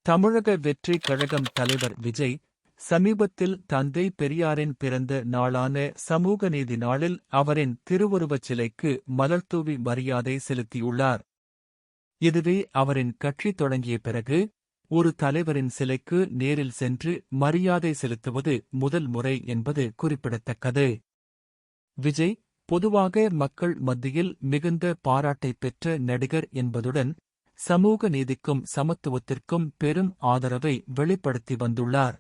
தமிழக வெற்றி கழகம் தலைவர் விஜய், சமீபத்தில் தந்தை பெரியாரின் பிறந்த நாளான சமூக நீதி நாளில் அவரின் திருவுருவச் சிலைக்கு மலர்தூவி மரியாதை செலுத்தியுள்ளார். இதுவே அவரின் கட்சி தொடங்கிய பிறகு, ஒரு தலைவரின் சிலைக்கு நேரில் சென்று மரியாதை செலுத்துவது முதல் முறை என்பது குறிப்பிடத்தக்கது. விஜய், பொதுவாக மக்கள் மத்தியில் மிகுந்த பாராட்டைப் பெற்ற நடிகர் என்பதுடன், சமூக நீதிக்கும் சமத்துவத்திற்கும் பெரும் ஆதரவை வெளிப்படுத்தி வந்துள்ளார்.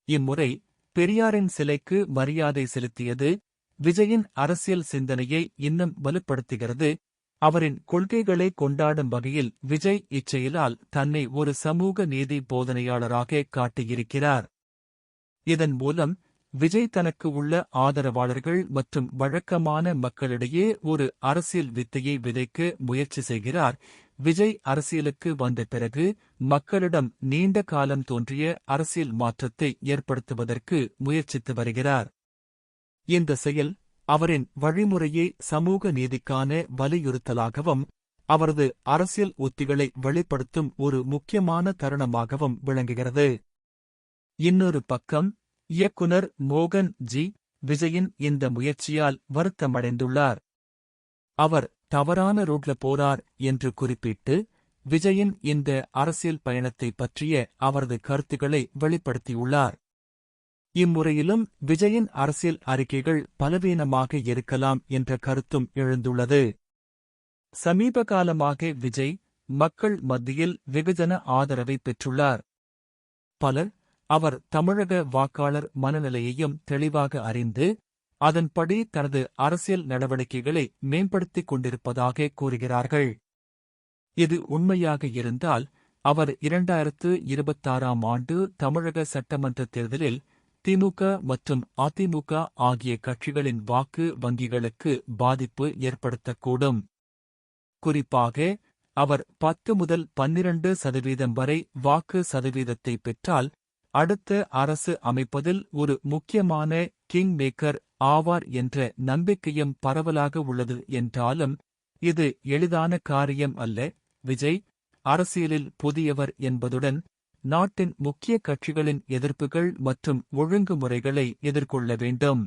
இம்முறை பெரியாரின் சிலைக்கு மரியாதை செலுத்தியது விஜயின் அரசியல் சிந்தனையை இன்னும் வலுப்படுத்துகிறது. அவரின் கொள்கைகளை கொண்டாடும் வகையில் விஜய் இச்செயலால் தன்னை ஒரு சமூக நீதி போதனையாளராக காட்டியிருக்கிறார். இதன் மூலம் விஜய் தனக்கு உள்ள ஆதரவாளர்கள் மற்றும் வழக்கமான மக்களிடையே ஒரு அரசியல் வித்தையை விதைக்க முயற்சி செய்கிறார். விஜய் அரசியலுக்கு வந்த பிறகு மக்களிடம் நீண்ட காலம் தோன்றிய அரசியல் மாற்றத்தை ஏற்படுத்துவதற்கு முயற்சித்து வருகிறார். இந்த செயல் அவரின் வழிமுறையை சமூக நீதிக்கான வலியுறுத்தலாகவும், அவரது அரசியல் உத்திகளை வெளிப்படுத்தும் ஒரு முக்கியமான தருணமாகவும் விளங்குகிறது. இன்னொரு பக்கம், இயக்குனர் மோகன் ஜி. விஜயின் இந்த முயற்சியால் வருத்தமடைந்துள்ளார். அவர் தவறான ரூட்ல போறார் என்று குறிப்பிட்டு, விஜயின் இந்த அரசியல் பயணத்தை பற்றிய அவரது கருத்துக்களை வெளிப்படுத்தியுள்ளார். இம்முறையிலும் விஜயின் அரசியல் அறிக்கைகள் பலவீனமாக இருக்கலாம் என்ற கருத்தும் எழுந்துள்ளது. சமீப காலமாக விஜய் மக்கள் மத்தியில் வெகுஜன ஆதரவை பெற்றுள்ளார். பலர் அவர் தமிழக வாக்காளர் மனநிலையையும் தெளிவாக அறிந்து, அதன்படி தனது அரசியல் நடவடிக்கைகளை மேம்படுத்திக் கொண்டிருப்பதாக கூறுகிறார்கள். இது உண்மையாக இருந்தால், அவர் 2026ஆம் ஆண்டு தமிழக சட்டமன்ற தேர்தலில் திமுக மற்றும் அதிமுக ஆகிய கட்சிகளின் வாக்கு வங்கிகளுக்கு பாதிப்பு ஏற்படுத்தக்கூடும். குறிப்பாக, அவர் 10 முதல் 12% வரை வாக்கு சதவீதத்தை பெற்றால், அடுத்த அரசு அமைப்பதில் ஒரு முக்கியமான கிங் மேக்கர் ஆவார் என்ற நம்பிக்கையும் பரவலாக உள்ளது. என்றாலும், இது எளிதான காரியம் அல்ல. விஜய் அரசியலில் புதியவர் என்பதுடன், நாட்டின் முக்கிய கட்சிகளின் எதிர்ப்புகள் மற்றும் ஒழுங்குமுறைகளை எதிர்கொள்ள வேண்டும்.